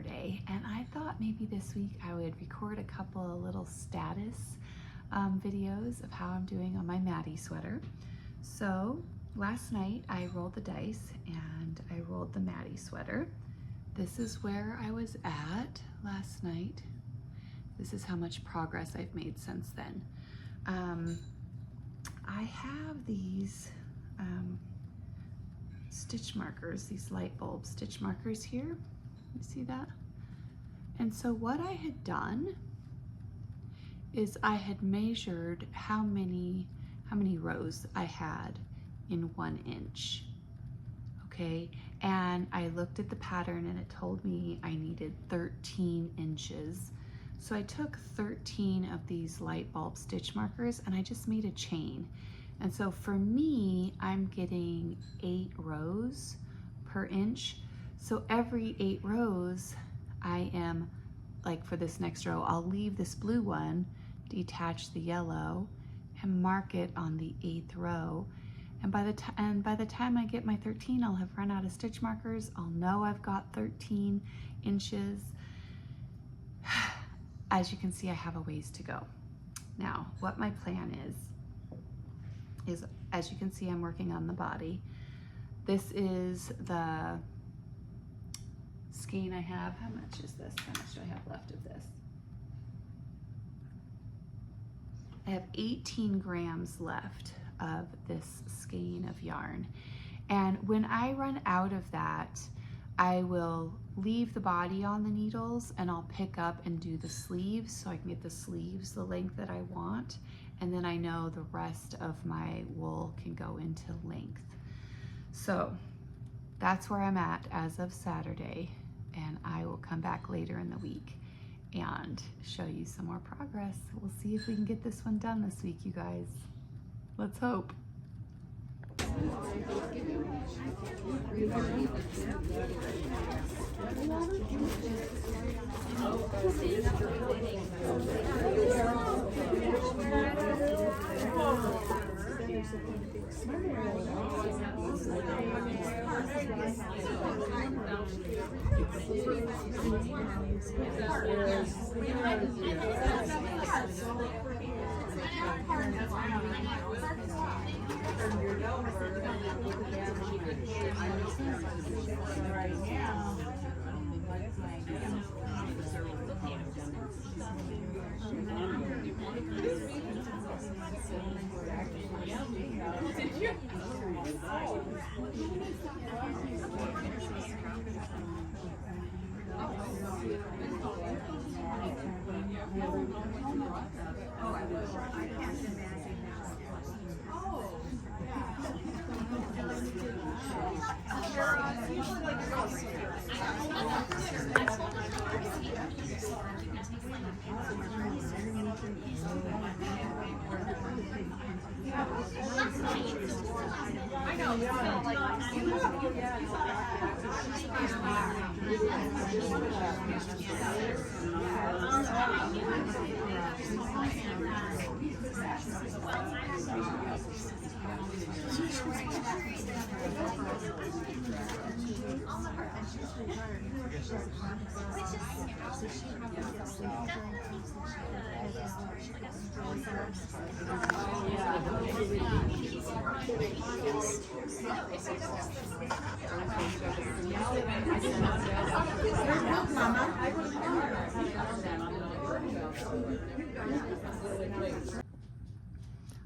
Saturday, and I thought maybe this week I would record a couple of little status videos of how I'm doing on my Maddie sweater. So last night I rolled the dice and I rolled the Maddie sweater. This is where I was at last night. This is how much progress I've made since then. I have these stitch markers, these light bulb stitch markers here. You see that? And so what I had done is I had measured how many rows I had in 1 inch. Okay, and I looked at the pattern and it told me I needed 13 inches. So I took 13 of these light bulb stitch markers and I just made a chain. And so for me, I'm getting 8 rows per inch. So every 8 rows, I am, like for this next row, I'll leave this blue one, detach the yellow, and mark it on the 8th row. And by the time I get my 13, I'll have run out of stitch markers. I'll know I've got 13 inches. As you can see, I have a ways to go. Now, what my plan is as you can see, I'm working on the body. This is the skein I have. How much is this? How much do I have left of this? I have 18 grams left of this skein of yarn. And when I run out of that, I will leave the body on the needles and I'll pick up and do the sleeves so I can get the sleeves the length that I want. And then I know the rest of my wool can go into length. So that's where I'm at as of Saturday. And I will come back later in the week and show you some more progress. We'll see if we can get this one done this week, you guys. Let's hope.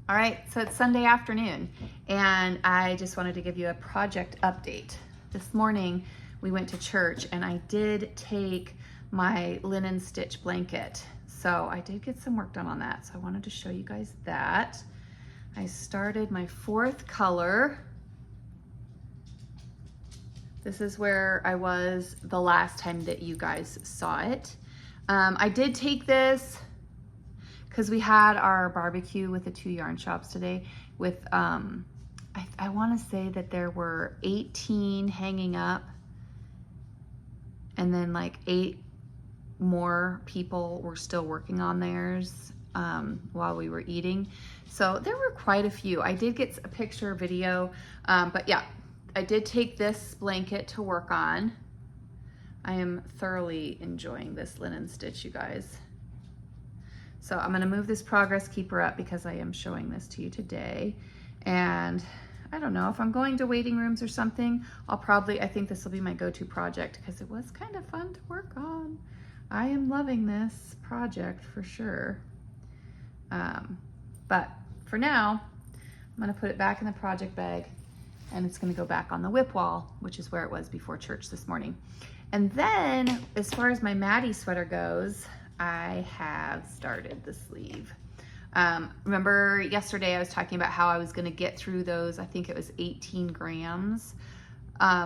All right, so it's Sunday afternoon, and I just wanted to give you a project update. This morning, we went to church, and I did take my linen stitch blanket. So I did get some work done on that, so I wanted to show you guys that. I started my 4th color. This is where I was the last time that you guys saw it. I did take this because we had our barbecue with the 2 yarn shops today with, I want to say that there were 18 hanging up and then like 8 more people were still working on theirs while we were eating. So there were quite a few. I did get a picture video, but yeah, I did take this blanket to work on. I am thoroughly enjoying this linen stitch, you guys. So I'm gonna move this progress keeper up because I am showing this to you today. And I don't know, if I'm going to waiting rooms or something, I think this will be my go-to project because it was kind of fun to work on. I am loving this project for sure. But for now, I'm gonna put it back in the project bag and it's gonna go back on the whip wall, which is where it was before church this morning. And then as far as my Maddie sweater goes, I have started the sleeve. Remember yesterday I was talking about how I was gonna get through those, I think it was 18 grams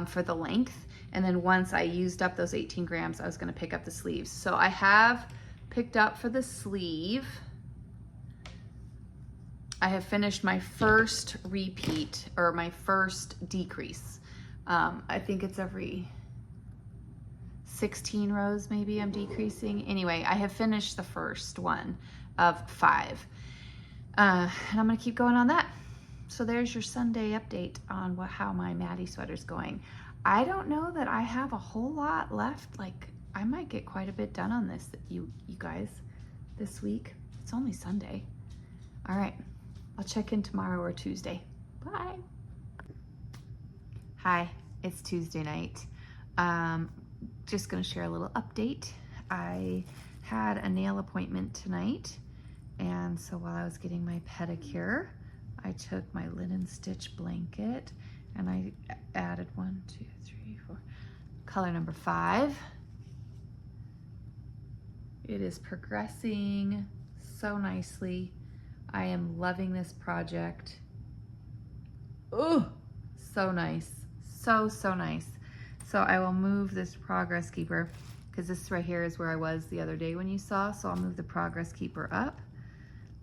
for the length. And then once I used up those 18 grams, I was gonna pick up the sleeves. So I have picked up for the sleeve. I have finished my first repeat or my first decrease. I think it's every 16 rows maybe I'm decreasing. Anyway, I have finished the first one of 5. And I'm gonna keep going on that. So there's your Sunday update on how my Maddie sweater's going. I don't know that I have a whole lot left. Like I might get quite a bit done on this, you guys, this week. It's only Sunday. All right, I'll check in tomorrow or Tuesday. Bye. Hi, it's Tuesday night. Just gonna share a little update. I had a nail appointment tonight, and so while I was getting my pedicure, I took my linen stitch blanket and I added 1, 2, 3, 4, color number 5. It is progressing so nicely. I am loving this project. Oh, so nice, so nice. So I will move this progress keeper because this right here is where I was the other day when you saw. So I'll move the progress keeper up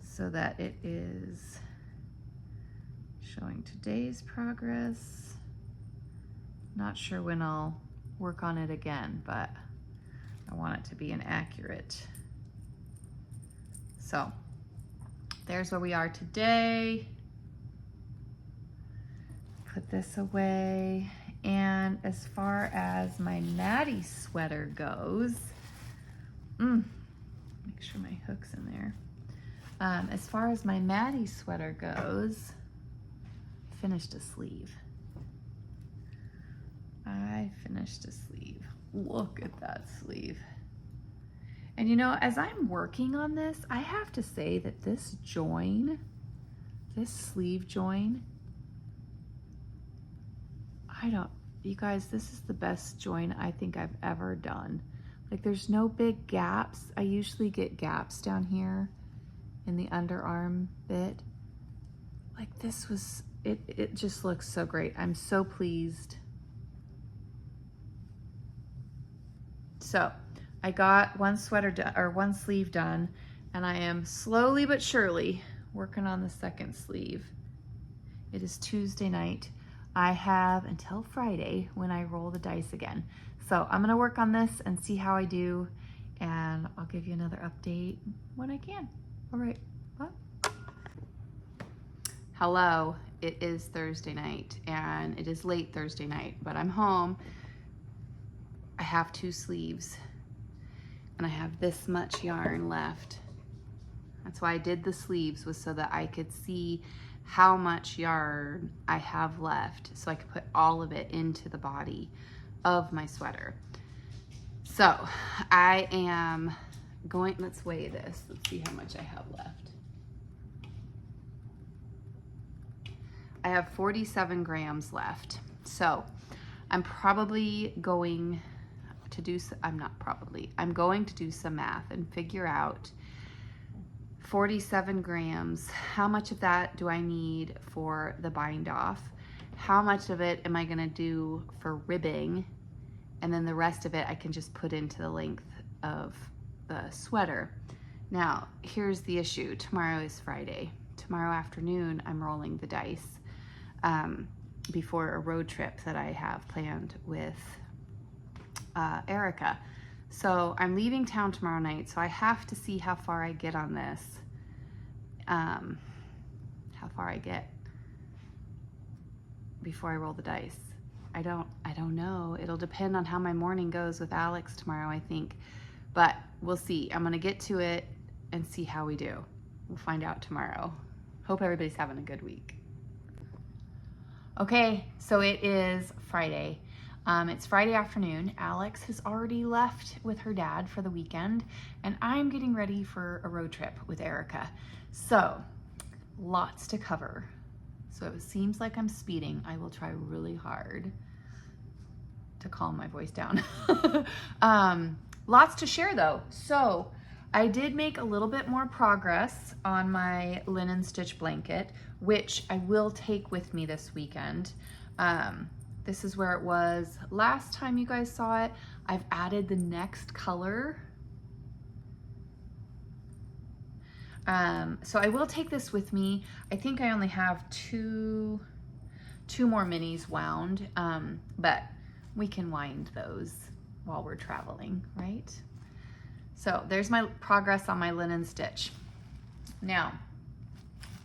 so that it is showing today's progress. Not sure when I'll work on it again, but I want it to be an accurate. So there's where we are today. Put this away. And as far as my Maddie sweater goes, make sure my hook's in there. As far as my Maddie sweater goes, finished a sleeve. I finished a sleeve. Look at that sleeve. And you know, as I'm working on this, I have to say that this join, this sleeve join, you guys, this is the best join I think I've ever done. Like there's no big gaps. I usually get gaps down here in the underarm bit. Like this was, it just looks so great. I'm so pleased. So I got one one sleeve done, and I am slowly but surely working on the second sleeve. It is Tuesday night. I have until Friday when I roll the dice again. So I'm gonna work on this and see how I do, and I'll give you another update when I can. All right, bye. Hello, it is Thursday night, and it is late Thursday night, but I'm home. I have 2 sleeves, and I have this much yarn left. That's why I did the sleeves, was so that I could see how much yarn I have left so I could put all of it into the body of my sweater. So I am going, let's weigh this. Let's see how much I have left. I have 47 grams left. So I'm probably going to do, I'm going to do some math and figure out 47 grams. How much of that do I need for the bind off? How much of it am I gonna do for ribbing? And then the rest of it I can just put into the length of the sweater. Now, here's the issue. Tomorrow is Friday. Tomorrow afternoon, I'm rolling the dice before a road trip that I have planned with Erica. So I'm leaving town tomorrow night, so I have to see how far I get on this. How far I get before I roll the dice. I don't know. It'll depend on how my morning goes with Alex tomorrow, I think. But we'll see. I'm gonna get to it and see how we do. We'll find out tomorrow. Hope everybody's having a good week. Okay, so it is Friday. It's Friday afternoon. Alex has already left with her dad for the weekend, and I'm getting ready for a road trip with Erica. So, lots to cover. So if it seems like I'm speeding, I will try really hard to calm my voice down. Lots to share though. So I did make a little bit more progress on my linen stitch blanket, which I will take with me this weekend. This is where it was last time you guys saw it. I've added the next color. So I will take this with me. I think I only have two more minis wound, but we can wind those while we're traveling, right? So there's my progress on my linen stitch. Now,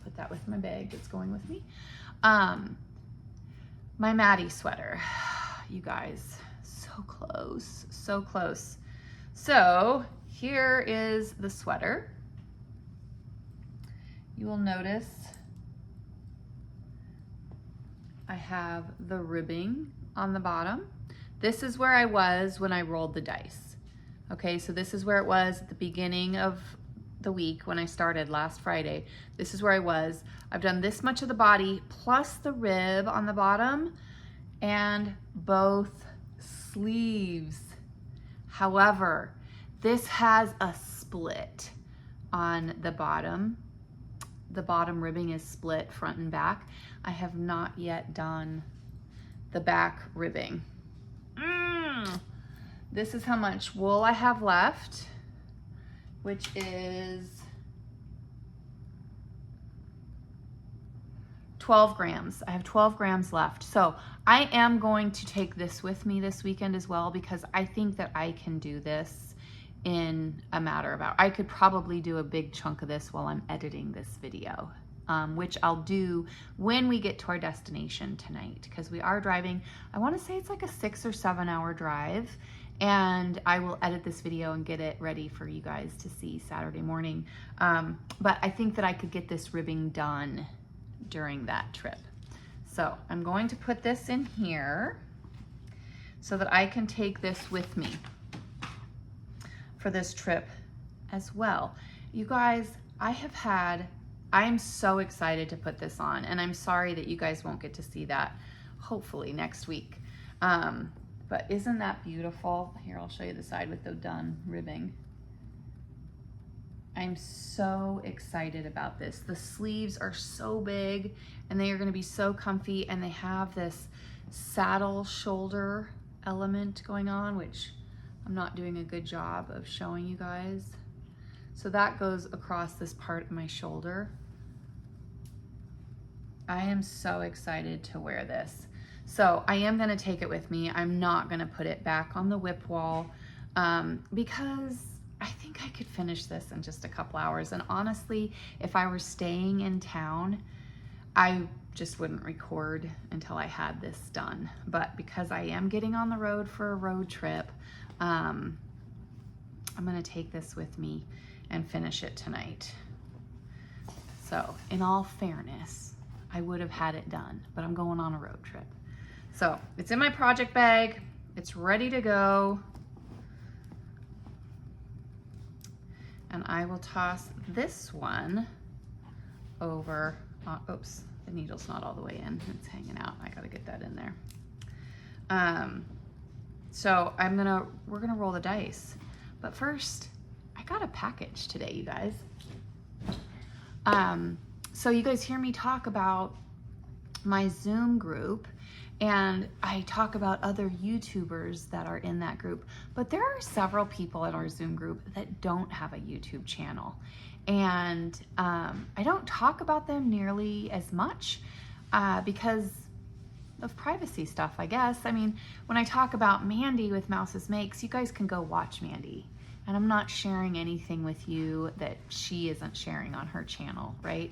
put that with my bag that's going with me. My Maddie sweater, you guys, so close, so close. So here is the sweater. You will notice I have the ribbing on the bottom. This is where I was when I rolled the dice. Okay, so this is where it was at the beginning of the week when I started last Friday. This is where I was. I've done this much of the body plus the rib on the bottom and both sleeves. However, this has a split on the bottom. The bottom ribbing is split front and back. I have not yet done the back ribbing. This is how much wool I have left, which is 12 grams. I have 12 grams left. So I am going to take this with me this weekend as well, because I think that I can do this in a matter of hours. I could probably do a big chunk of this while I'm editing this video, which I'll do when we get to our destination tonight, because we are driving. I want to say it's like a 6 or 7 hour drive, and I will edit this video and get it ready for you guys to see Saturday morning. But I think that I could get this ribbing done during that trip. So I'm going to put this in here so that I can take this with me for this trip as well. You guys, I am so excited to put this on, and I'm sorry that you guys won't get to see that hopefully next week. But isn't that beautiful? Here, I'll show you the side with the done ribbing. I'm so excited about this. The sleeves are so big and they are gonna be so comfy, and they have this saddle shoulder element going on, which I'm not doing a good job of showing you guys. So that goes across this part of my shoulder. I am so excited to wear this. So I am gonna take it with me. I'm not gonna put it back on the whip wall because I think I could finish this in just a couple hours. And honestly, if I were staying in town, I just wouldn't record until I had this done. But because I am getting on the road for a road trip, I'm gonna take this with me and finish it tonight. So in all fairness, I would have had it done, but I'm going on a road trip. So it's in my project bag. It's ready to go. And I will toss this one over. Oops, the needle's not all the way in. It's hanging out. I gotta get that in there. So we're gonna roll the dice. But first, I got a package today, you guys. So you guys hear me talk about my Zoom group, and I talk about other YouTubers that are in that group, but there are several people in our Zoom group that don't have a YouTube channel. And I don't talk about them nearly as much because of privacy stuff, I guess. I mean, when I talk about Mandy with Mouse's Makes, you guys can go watch Mandy. And I'm not sharing anything with you that she isn't sharing on her channel, right?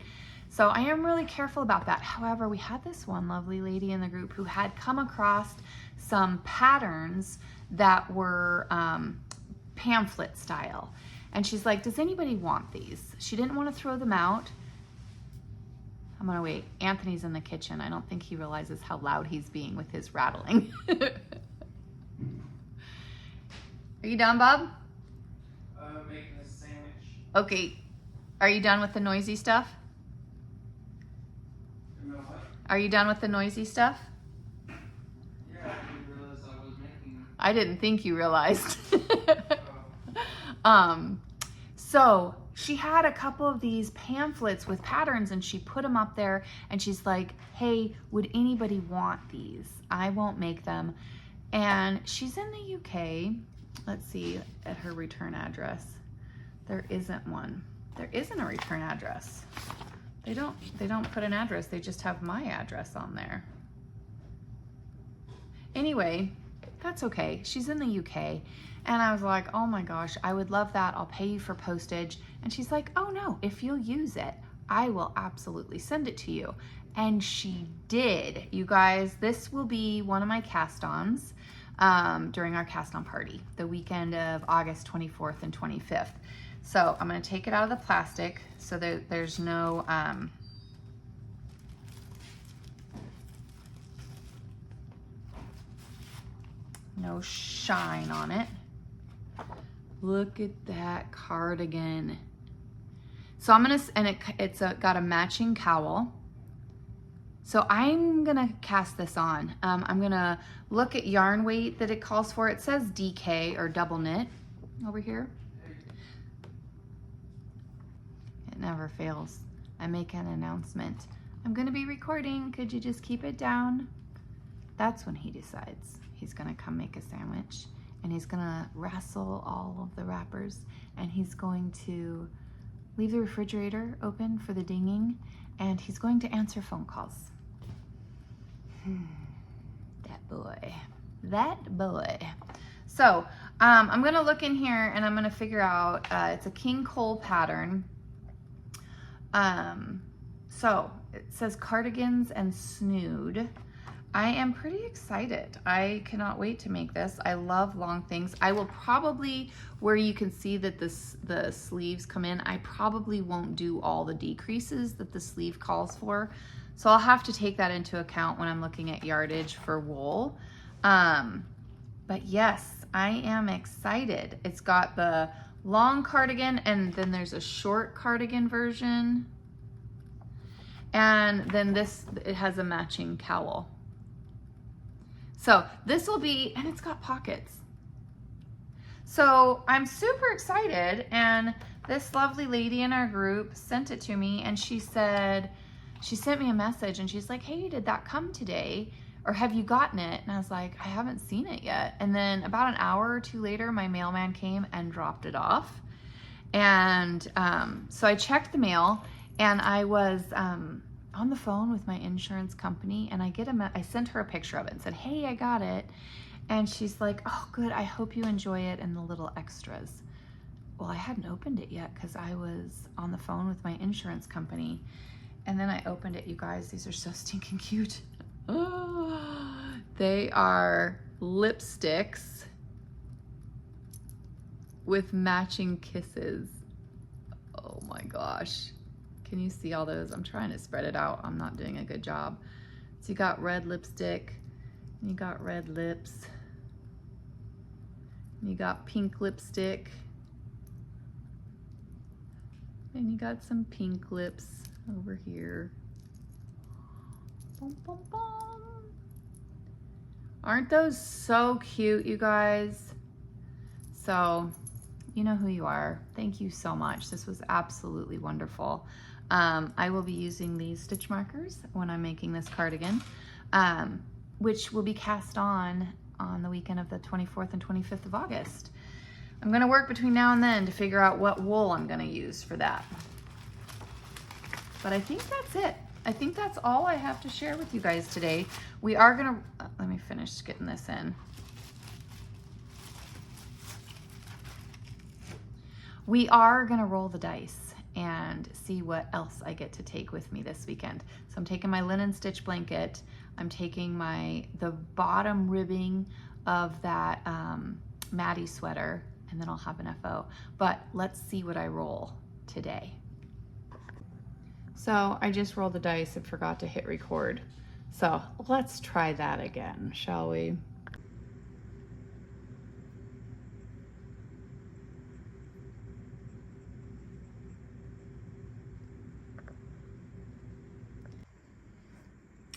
So I am really careful about that. However, we had this one lovely lady in the group who had come across some patterns that were pamphlet style. And she's like, does anybody want these? She didn't want to throw them out. I'm gonna wait. Anthony's in the kitchen. I don't think he realizes how loud he's being with his rattling. Are you done, Bob? Making a sandwich. Okay. Are you done with the noisy stuff? No, what? Are you done with the noisy stuff? Yeah, I didn't realize I was making. I didn't think you realized. So she had a couple of these pamphlets with patterns and she put them up there and she's like, hey, would anybody want these? I won't make them. And she's in the UK. Let's see at her return address. There isn't one. There isn't a return address. They don't put an address. They just have my address on there. Anyway, that's okay. She's in the UK. And I was like, oh my gosh, I would love that. I'll pay you for postage. And she's like, oh no, if you'll use it, I will absolutely send it to you. And she did. You guys, this will be one of my cast-ons during our cast-on party, the weekend of August 24th and 25th. So I'm gonna take it out of the plastic so that there's no, no shine on it. Look at that cardigan. So I'm gonna, and it's got a matching cowl. So I'm gonna cast this on. I'm gonna look at yarn weight that it calls for. It says DK or double knit over here. It never fails. I make an announcement. I'm gonna be recording. Could you just keep it down? That's when he decides he's gonna come make a sandwich and he's gonna wrestle all of the wrappers and he's going to leave the refrigerator open for the dinging and he's going to answer phone calls. That boy. So I'm gonna look in here and I'm gonna figure out, it's a king cowl pattern. So it says cardigans and snood. I am pretty excited. I cannot wait to make this. I love long things. I will probably, where you can see that the sleeves come in, I probably won't do all the decreases that the sleeve calls for. So I'll have to take that into account when I'm looking at yardage for wool. But yes, I am excited. It's got the long cardigan and then there's a short cardigan version. And then this, it has a matching cowl. So this will be, and it's got pockets. So I'm super excited, and this lovely lady in our group sent it to me and she said, she sent me a message and she's like, hey, did that come today? Or have you gotten it? And I was like, I haven't seen it yet. And then about an hour or two later, my mailman came and dropped it off. And so I checked the mail and I was on the phone with my insurance company and I sent her a picture of it and said, hey, I got it. And she's like, oh, good, I hope you enjoy it and the little extras. Well, I hadn't opened it yet because I was on the phone with my insurance company. And then I opened it, you guys. These are so stinking cute. Oh, they are lipsticks with matching kisses. Oh my gosh. Can you see all those? I'm trying to spread it out. I'm not doing a good job. So you got red lipstick, and you got red lips, and you got pink lipstick, and you got some pink lips over here. Bum, bum, bum. Aren't those so cute, you guys? So, you know who you are. Thank you so much. This was absolutely wonderful. I will be using these stitch markers when I'm making this cardigan, which will be cast on the weekend of the 24th and 25th of August. I'm gonna work between now and then to figure out what wool I'm gonna use for that. But I think that's it. I think that's all I have to share with you guys today. We are gonna, let me finish getting this in. We are gonna roll the dice and see what else I get to take with me this weekend. So I'm taking my linen stitch blanket, I'm taking the bottom ribbing of that Maddie sweater, and then I'll have an FO. But let's see what I roll today. So I just rolled the dice and forgot to hit record. So let's try that again, shall we?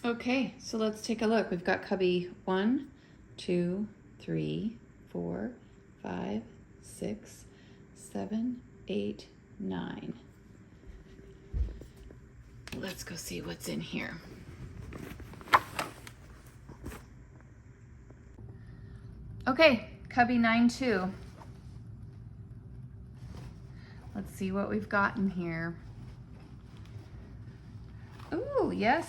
Okay, so let's take a look. We've got cubby 1, 2, 3, 4, 5, 6, 7, 8, 9. Let's go see what's in here. Okay, cubby 9-2. Let's see what we've got in here. Ooh, yes.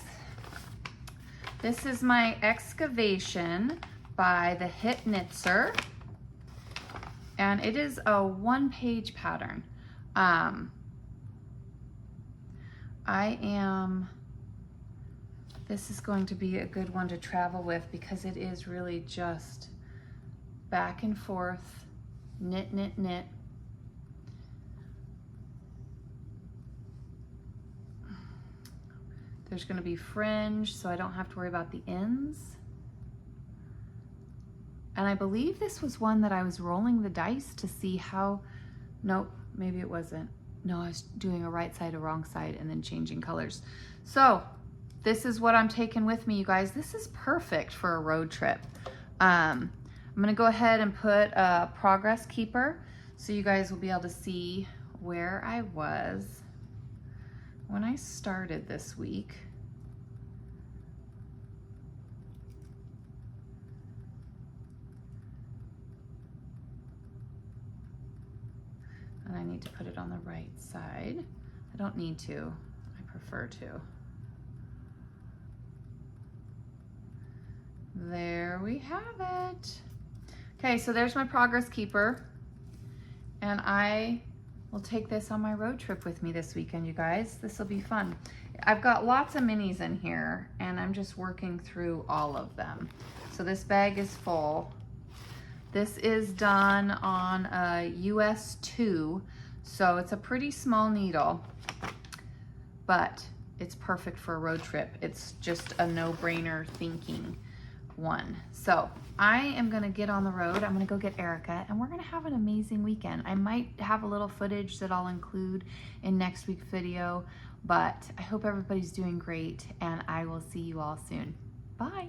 This is my excavation by the Hit Knitser, and it is a 1-page pattern. This is going to be a good one to travel with because it is really just back and forth, knit, knit, knit. There's going to be fringe, so I don't have to worry about the ends. And I believe this was one that I was rolling the dice to see how, nope, maybe it wasn't. No, I was doing a right side, a wrong side, and then changing colors. So this is what I'm taking with me, you guys. This is perfect for a road trip. I'm gonna go ahead and put a progress keeper so you guys will be able to see where I was when I started this week. And I need to put it on the right side. I don't need to, I prefer to. There we have it. Okay, so there's my progress keeper. And I will take this on my road trip with me this weekend, you guys. This will be fun. I've got lots of minis in here and I'm just working through all of them. So this bag is full. This is done on a US 2, so it's a pretty small needle, but it's perfect for a road trip. It's just a no-brainer thinking one. So I am gonna get on the road. I'm gonna go get Erica and we're gonna have an amazing weekend. I might have a little footage that I'll include in next week's video, but I hope everybody's doing great and I will see you all soon. Bye.